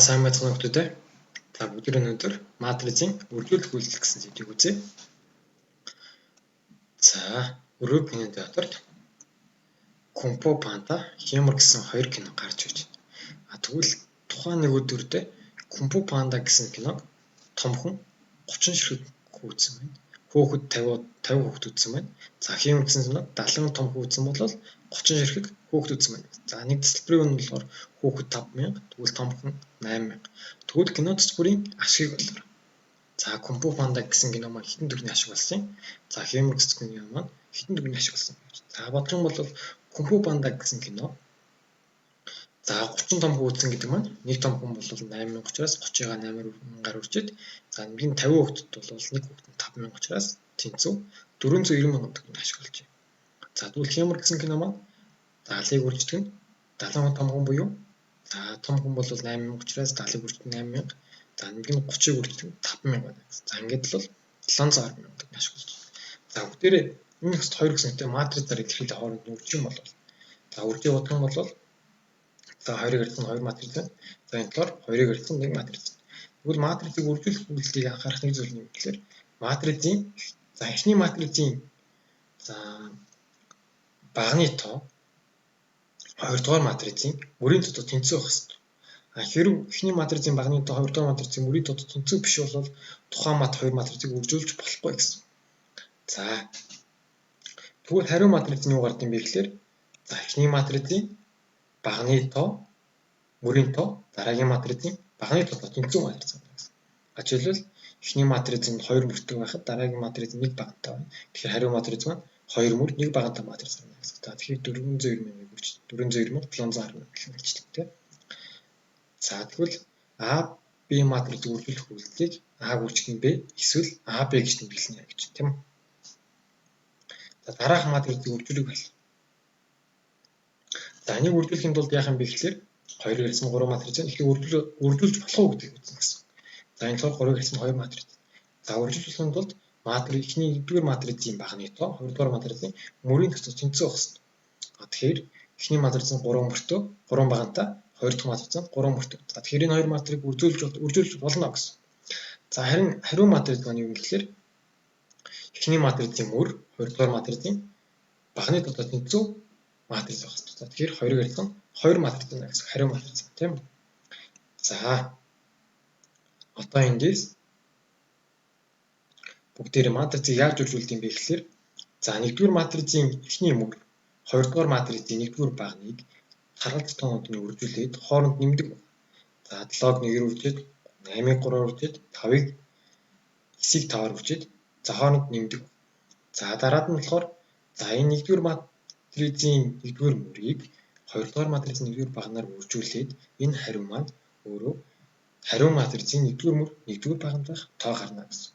сайн байцгаана хүмүүс. За бүгд өнөөдөр матрицын үргэлжлүүлэх үйлдэл гэсэн сэдвийг үзье. За өргөг киноны театрт Кунг Фу Панда Хямар гэсэн хоёр кино гарч ирж байна. Тэгвэл тухайн нэг өдөртөө Кунг Фу Панда гэсэн киног томхон 30 ширхэг үзсэн байна. Хүүхэд 50 хүүхэд үзсэн байна. За Хямар гэсэн киног 70 том хүүхэд үзсэн бол 30 ширхэг хүүхэд үзсэн байна. За нэг цэцлбэрийн нь болохоор хүүхэд 5000, тэгвэл томхон 8000. Тэгвэл кино цэцлбэрийн ашиг боллоо. За Кунг Фу Панда гэсэн кино маань хитэн төгрөгийн ашиг болсон юм. За Хямар гэсэн кино маань хитэн төгрөгийн ашиг болсон юм. За бодох юм бол Кунг Фу Панда гэсэн кино за 30 том хүүхэд гэдэг маань нэг том хүн бол 8000 учраас 30-ыг 8000-аар үржиж, за нэг нь 50 хүүхэдд бол нэг хүүхэд 5000 учраас тэнцүү 490 мянган төгрөгийн ашиг болж байна. За тэгвэл Хямар гэсэн кино маань 70-ыг үрждэг нь 70 том хүн буюу за том хүн бол 8000 учраас 70-ыг үрждэг 8000. За нэг нь 30-ыг үрждэг 5000 байна. За ингээд бол 710 мянган төгрөгийн ашиг болж байна. За бүгдээрээ энэ хэсэгт 2 гэсэнтэй матрицаар илэрхийлэх хооронд үржих юм бол за үржиж бодох юм бол за 2-ыг харьцан 2 матриц байна. За энэ талаар 2-ыг харьцан 1 матриц. Тэгвэл матрицыг үржүүлэх үйлдэлийг анхаарах нэг зүйл нь гэхээр матрицын за эхний матрицын за багны тоо 2 дугаар матрицын мөрийн тотод тэнцүү байх ёстой. Хэрв эхний матрицын багны тоо 2 дугаар матрицын мөрийн тотод тэнцүү биш бол тухайн мат 2 матрицыг үржүүлж болохгүй гэсэн. За тэгвэл хариу матрицын юу гардаг юм бэ гэхээр за эхний матрицын багны тоо мөрийн тоо дараагийн матрицын багны тоо тэнцүү матриц байна гэсэн. Жишээлбэл эхний матрицын 2 мөртэй байхад дараагийн матрицын 1 багантай байна. Тэгэхээр хариу матриц маань 2 мөр 1 багантай матриц байна гэсэн. За тэгэхээр 490,710 гэх мэлчдэг тийм. За тэгвэл А, Б матрицыг үржүүлэх үйлдэлийг А гүйцэтгэн Б эсвэл А, Б гэж тэмдэглэнэ гэж тийм. За дараах матрицыг үржүүлэх бол за энийг үржүүлэхийн тулд яах юм бэ гэхээр 2-ыг харьцан 3 матриц байна. Эхлээд үржүүлж болох уу гэдгийг үзнэ гэсэн. За энэ болохоор 3-ыг харьцан 2 матриц. За үржүүлэхийн тулд матрицын эхний 1-р матрицын багны тоо 2-р матрицын мөрийн тотод тэнцүү байх ёстой. Тэгэхээр эхний матрицын 3 мөртөө 3 багантай 2 дахь матрицын 3 мөртөө. За тэгэхээр энэ 2 матрицыг үржүүлж болно гэсэн. За харин хариу матриц маань юу юм гэхээр эхний матрицын мөр 2 дугаар матрицын багны тотод тэнцүү матриц байх ёстой. За тэгэхээр 2-ыг харьцан 2 матриц байна гэсэн хариу матриц тийм. За одоо эндээс бүгдээрээ матрицыг яаж үржүүлдэг юм бэ гэхээр за 1-р матрицын эхний мөр 2-р матрицын 1-р багныг харгалзах тоонуудыг үржүүлээд хооронд нэмдэг. За 7-г 1-ээр үржээд 8-ыг 3-аар үржээд 5-ыг 9-ийг 5-аар үржээд за хооронд нэмдэг. За дараад нь болохоор за энэ 1-р матрицын 1-р мөрийг 2-р матрицын 1-р багнаар үржүүлээд энэ хариу маань өөрөө хариу матрицын 1-р мөр 1-р баганд байх тоо гарна гэсэн.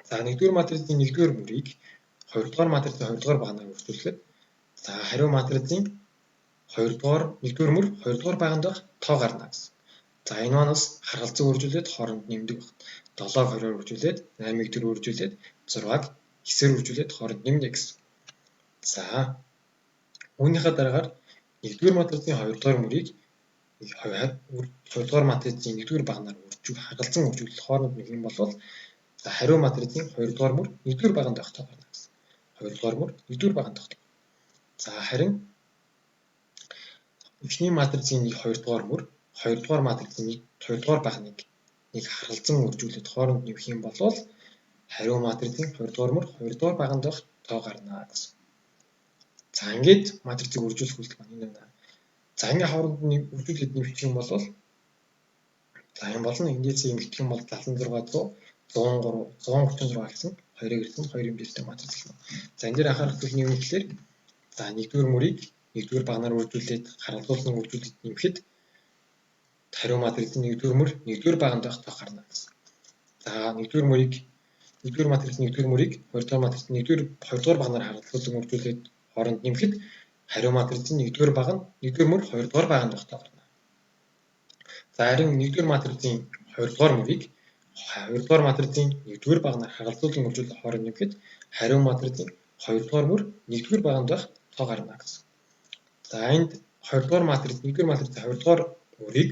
За 1-р матрицын 1-р мөрийг 2-р матрицын 2-р багнаар үржүүлэхэд за хариу матрицын 2-р 1-р мөр 2-р баганд байх тоо гарна гэсэн. За энэ манаас харгалзан үржүүлээд хооронд нэмдэг байна. 7-г 2-оор үржүүлээд 8-ыг 4-өөр үржүүлээд 6-г 9-ээр үржүүлээд хооронд нэмнэ гэсэн. За үүнийхээ дараагаар 1-р матрицын 2-р мөрийг 2-р матрицын 1-р багнаар харгалзан үржүүлэх хооронд нэг юм бол за хариу матрицын 2-р мөр 1-р баганд байх тоо гарна гэсэн. 2-р мөр 1-р баганд байх тоо. За харин эхний матрицын 2-р мөр 2-р матрицын 2-р багныг нэг харгалзан үржүүлээд хооронд нэмэх юм бол хариу матрицын 2-р мөр 2-р баганд байх тоо гарна гэсэн. За ингээд матрицыг үржүүлэх үйлдэл маань энэ байна. За ингээ хооронд нь үржүүлээд нэмэх юм бол за юм болно. Эндээс ингэх юм бол 76 100 136 гэсэн 2-ыг ирсэн 2 хэмжээтэй матриц болно. За энэ дээр анхаарах зүйл нь юу гэхээр за 1-р мөрийг 1-р багнаар үржүүлээд харгалзуулсан үржүүлээд нэмэхэд хариу матрицын 1-р мөр 1-р баганд байх тоо гарна гэсэн. За 1-р мөрийг 1-р матрицын 1-р мөрийг 2-р матрицын 2-р багнаар харгалзуулсан үржүүлээд хооронд нэмэхэд хариу матрицын 1-р баг нь 1-р мөр 2-р баганд байх тоо гарна. За харин 1-р матрицын 2-р мөрийг 2-р матрицын 1-р багнаар харгалзуулан үржүүлээд хооронд нэмэхэд хариу матрицын 2-р мөр 1-р баганд байх тоо гарна гэсэн. За энд 2-р матрицын 1-р матрицын 2-р мөрийг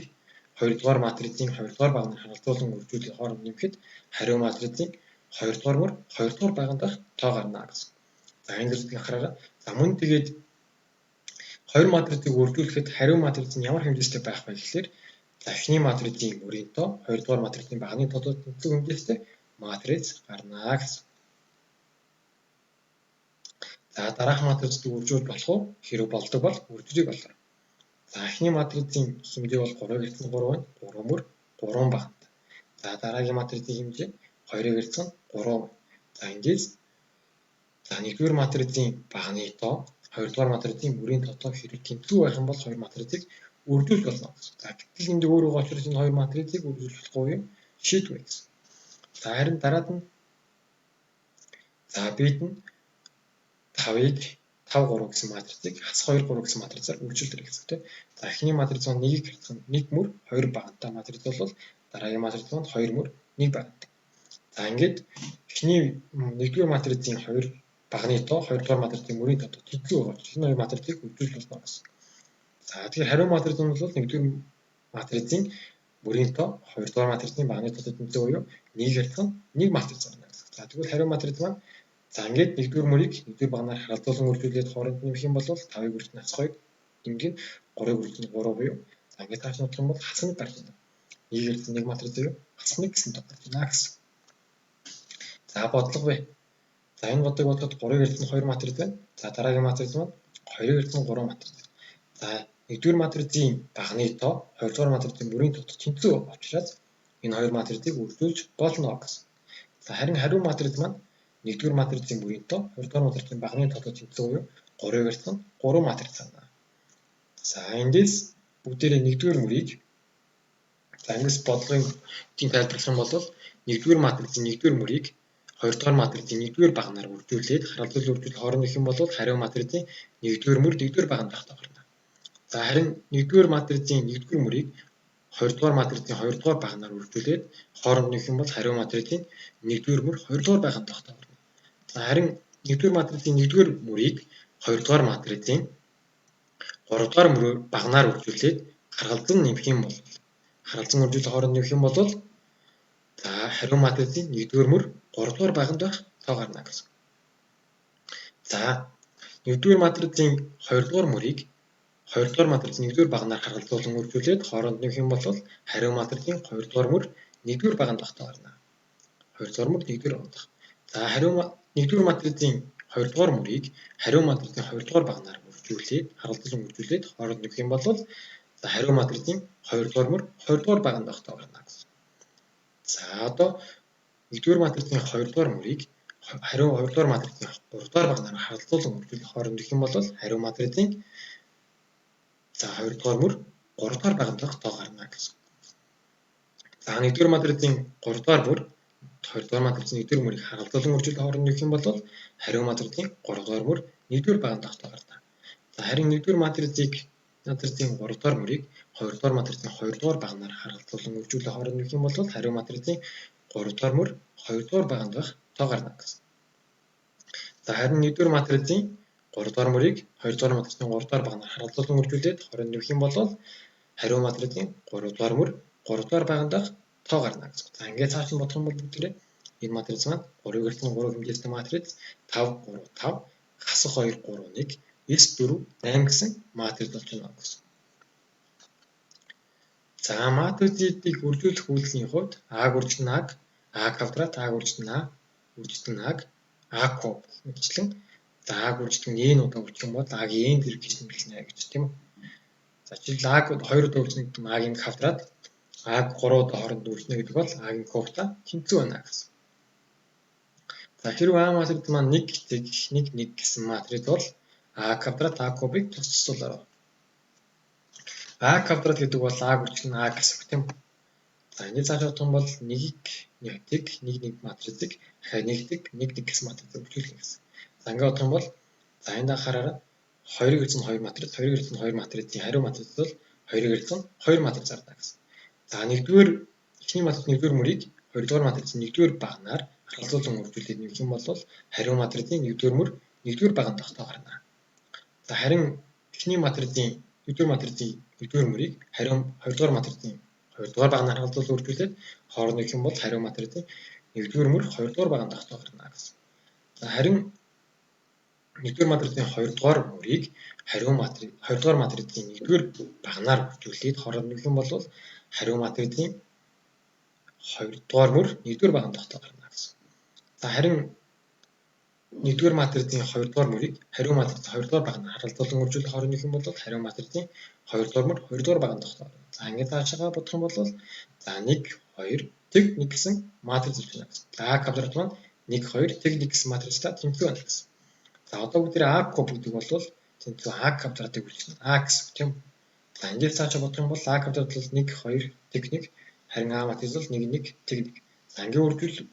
2-дугаар матрицын 2-дугаар багнаар харгалзуулан үржүүлэх хооронд нэмэхэд хариу матрицын 2-дугаар мөр 2-дугаар баганд байх тоо гарна гэсэн. За энэ зүйлийг анхаараарай. За мөн тэгээд хоёр матрицыг үржүүлэхэд хариу матриц нь ямар хэмжээтэй байх вэ гэхээр за эхний матрицын мөрийн тоо 2-дугаар матрицын багны тоодод тэнцвэр хэмжээтэй матриц гарна гэсэн. За дараах матрицыг үржүүлж болох уу? Хэрэг болдог бол үржүүлэх болоо. За эхний матрицын хэмжээ бол 3-ыг эргэн 3 байна. 3 мөр 3 багт. За дараагийн матрицын хэмжээ 2-ыг эргэн 3 байна. За ингэж за 1-р матрицын багны тоо 2-дугаар матрицын мөрийн тоотой хэрэг тэнцвэр байх юм бол хоёр матрицыг үржүүлж болно гэсэн. За гэтэл энд өөр байгаа учраас энэ хоёр матрицыг үржүүлж болохгүй юм шийдвэ гэсэн. За харин дараад нь за бид нь 5-ыг 5 3 гэсэн матрицыг хас 2 3 гэсэн матрицаар үржүүлдэг гэсэн тийм. За эхний матриц маань 1-ийг харьцах нь 1 мөр 2 багантай матриц бол дараагийн матриц маань 2 мөр 1 багантай. За ингээд эхний 1-р матрицын 2 багны тоо 2-дугаар матрицын мөрийн тоо тэнцвэр байгаа учраас энэ хоёр матрицыг үржүүлж болно гэсэн. За тэгэхээр хариу матриц нь бол 1-р матрицын мөрийн тоо 2-дугаар матрицын багны тоотой тэнцвэр буюу 1-ийг харьцах нь 1 матриц гарна гэсэн. За тэгвэл хариу матриц маань за ингээд 1-р мөрийг 1-р багнаар харгалзуулан үржүүлээд хооронд нэмэх юм бол 5-ыг үржүүлэн хас 2 ингээд 3-ыг үржүүлэн 3 буюу за ингээд тааш нутах юм бол хас 1 гарч байна. 1-ийг харьцсан 1 матрицыг хас 1 гэсэн тоо гарч байна гэсэн. За бодлого вэ. За энэ бодлогыг бодоход 3-ыг харьцсан 2 матриц байна. За дараагийн матриц маань 2-ыг харьцсан 3 матриц. За 1-р матрицын багны тоо 2-дугаар матрицын мөрийн тоотой тэнцвэр учраас энэ хоёр матрицыг үржүүлж болно гэсэн. За харин хариу матриц маань 1-р матрицын мөрийн тоо 2-дугаар матрицын багны тоотой тэнцвэр буюу 3-ыг харьцсан 3 матриц байна. За эндээс бүгдээрээ 1-р мөрийг за ингээс бодлогын тийм тайлбарлах юм бол 1-р матрицын 1-р мөрийг 2-дугаар матрицын 1-р багнаар үржүүлээд харгалзуулан үржүүлэх хооронд их юм бол хариу матрицын 1-р мөр 1-р баганд байх тоо гарна. За харин 1-р матрицын 1-р мөрийг 2-дугаар матрицын 2-дугаар багнаар үржүүлээд хооронд нөх юм бол хариу матрицын 1-р мөр 2-дугаар баганд байх тоо гарна. За харин 1-р матрицын 1-р мөрийг 2-дугаар матрицын 3-дугаар багнаар үржүүлээд харгалзан нэмэх юм бол харгалзан үржүүлэх хооронд нөх юм бол за хариу матрицын 1-р мөр 3-дугаар баганд байх тоо гарна гэсэн. За 1-р матрицын 2-дугаар мөрийг 2-дугаар матрицын 1-р багнаар харгалзуулан үржүүлээд хооронд нөх юм бол хариу матрицын 2-дугаар мөр 1-р баганд байх тоо гарна. 2-дугаар мөр 1-р баганд. За хариу 1-р матрицын 2-дугаар мөрийг хариу матрицын 2-дугаар багнаар үржүүлээд харгалзуулан үржүүлээд хооронд нөх юм бол за хариу матрицын 2-дугаар мөр 2-дугаар баганд байх тоо гарна гэсэн. За одоо 1-р матрицын 2-дугаар мөрийг хариу 2-дугаар матрицын 3-дугаар багнаар харгалзуулан үржүүлэх хооронд нөх юм бол хариу матрицын за 2-дугаар мөр 3-дугаар баганд байх тоо гарна гэсэн. За 1-р матрицын 3-дугаар мөр 2-дугаар матрицын 1-р мөрийг харгалзуулан үржүүлэх хооронд нөх юм бол хариу матрицын 3-дугаар мөр 1-р баганд байх тоо гарна. За харин 1-р матрицын 3-дугаар мөрийг 2-дугаар матрицын 2-дугаар багнаар харгалзуулан үржүүлэх хооронд нөх юм бол хариу матрицын 3-дугаар мөр 2-дугаар баганд байх тоо гарна гэсэн. За харин 1-р матрицын 3-дугаар мөрийг 2-дугаар матрицын 3-дугаар багнаар харгалзуулан үржүүлээд хооронд нөх юм бол хариу матрицын 3-дугаар мөр 3-дугаар баганд байх тоо гарна гэсэн. За ингээд цааш нь бодох юм бол бүгдээрээ энэ матриц маань 3-ыг эргэн 3 хэмжээтэй матриц 5 3 5 хасах 2 3 1 9 4 8 гэсэн матриц болж байна гэсэн. За матрицуудыг үржүүлэх үйлдлийн хувьд А гүржтэн аг, А квадрат, А гүржтэн А, гүржтэн аг, А куб гэвчлэн за А гүржтэн N удаа үржих юм бол А-гийн N зэрэг гэж нэрлэнэ гэж тийм үү. За жишээл А 2 удаа үржих гэдэг нь А-гийн квадрат, А 3 удаа хооронд үржинэ гэдэг бол А-гийн кубтай тэнцүү байна гэсэн. За хэрвээ А матриц маань 1 хэсэг 1 1 гэсэн матриц бол А квадрат А кубыг тусцуулаарай. А квадрат гэдэг бол А гүржих нь А гэсэн үг тийм үү. За энэ цааш бодох юм бол 1-ийг нэгдэг 1 1 матрицыг дахиад нэгдэг 1 1 гэсэн матрицыг үржүүлэх гэсэн. За ингээд бодох юм бол за энд анхаараарай 2-ыг эргэн 2 матриц 2-ыг эргэн 2 матрицын хариу матриц бол 2-ыг эргэн 2 матрицаар гарна гэсэн. За нэгдүгээр эхний матрицын 1-р мөрийг 2-р матрицын 1-р багнаар харгалзуулан үржүүлээд нэмэх юм бол хариу матрицын 1-р мөр 1-р баганд байх тоо гарна. За харин эхний матрицын 1-р матрицын 1-р мөрийг хариу 2-р матрицын 2-р багнаар халдвал үржүүлээд хоорондынх нь бол хариу матрицын 1-р мөр 2-р баганд тогтоох гарна гэсэн. За харин 1-р матрицын 2-р мөрийг хариу матрицын 2-р матрицын 1-р багнаар үржүүлээд хоорондынх нь бол хариу матрицын 2-р мөр 1-р баганд тогтоох гарна гэсэн. За харин 1-р матрицын 2-р мөрийг хариу матрицын 2-р багнаар харалзуулан үржүүлэх хоорондынх нь бол хариу матрицын 2-р мөр 2-р баганд тогтоох. За ингээд цаашаа бодох юм бол за 1 2 тэг 1 гэсэн матрик зүйл байна гэсэн. За А квадрат маань 1 2 тэг 1 гэсэн матрицтай тэнцүү байна гэсэн. За одоо бүгд А куб гэдэг бол тэнцүү А квадратыг үлдсэн. А гэсэн тийм. За ингээд цаашаа бодох юм бол А квадрат бол 1 2 тэг 1 харин А матрик бол 1 1 тэг 1. За ингээд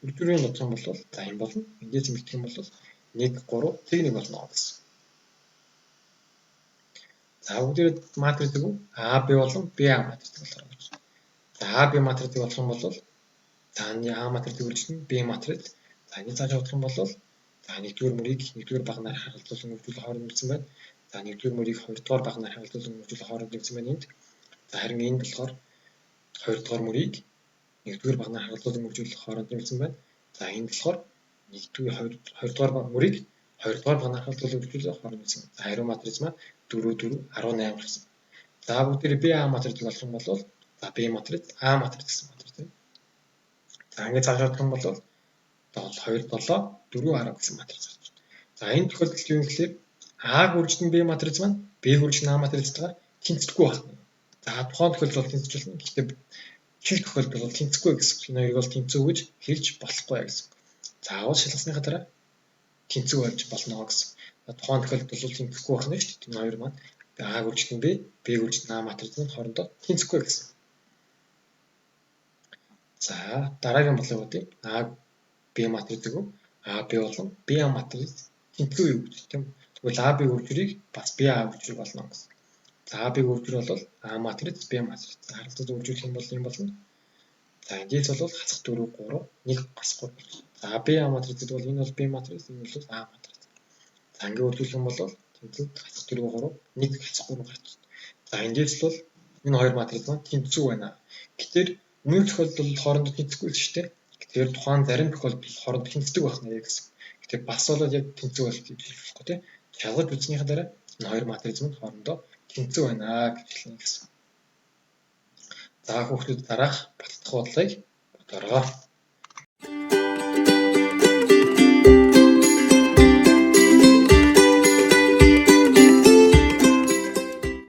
үржүүлэн бодох юм бол за юм болно. Ингээд зэмлэх юм бол 1 3 тэг 1 болно гэсэн. За бүгд матрицыг AB болон BA матрицыг болохоор байна. За AB матрицыг болох юм бол за А матрицыг үржүүлэн B матриц. За энэ цаашаа бодох юм бол за 1-р мөрийг 1-р багнаар харгалзуулан үржүүлэх хооронд нэгдсэн байна. За 1-р мөрийг 2-р багнаар харгалзуулан үржүүлэх хооронд нэгдсэн байна энд. За харин энд болохоор 2-р мөрийг 1-р багнаар харгалзуулан үржүүлэх хооронд нэгдсэн байна. За энд болохоор 2-р мөрийг 2-р багнаар харгалзуулан үржүүлэх хооронд нэгдсэн байна. За хариу матриц маань 4 4 18 гэсэн. За бүгд BA матрицыг олох юм бол за B матриц А матриц гэсэн матрич тийм. За ингээд цаашаа бодох юм бол 2 7 4 10 гэсэн матрич гарч байна. За энэ тохиолдолд юу юм гэхээр А гүржтэн B матриц маань B гүржтэн А матрицтайгаар тэнцэхгүй байна. За тухайн тохиолдолд бол тэнцэж болно. Гэхдээ хэл тохиолдолд бол тэнцэхгүй гэсэн. Энэ хоёрыг бол тэнцүү гэж хэлж болохгүй гэсэн. Заавал шалгасныхаа дараа тэнцүү болж болно гэсэн. Тухайн тохиолдолд бол тэнцэхгүй байна шүү дээ. Энэ хоёр маань А гүржтэн B гүржтэн А матрицын хоорондоо тэнцэхгүй гэсэн. За дараагийн болыг бодъё. А B матрицыг AB болон BA матриц тэнцүү юу гэж тийм. Тэгвэл AB үржирийг бас BA үржир болно гэсэн. За AB үржир бол А матриц B матриц. Харилцаж үржүүлэх юм бол юм болно. За эндээс бол хасах 4 3 1 гасах 3 болж. За BA матрицэд бол энэ бол B матриц, энэ бол А матриц. За ингээд үржүүлэх юм бол тэнцүүд хасах 4 3 1 хасах 3 гарч байна. За эндээс бол энэ хоёр матрик маань тэнцүү байна. Гэтэл өмнөх тохиолдолд бол хоорондоо тэнцэхгүй л шүү дээ. Тэгэхээр тухайн зарим тохиолдолд хоорондоо тэнцдэг байх нэ гэсэн. Гэтэл бас бол яг тэнцүү байх гэж хэлэхгүй тийм. Шалгаж үзнийхаа дараа энэ хоёр матрик маань хоорондоо тэнцүү байна гэж хэлнэ гэсэн. За хүүхдүүд дараах баттах бодлогыг бодороо.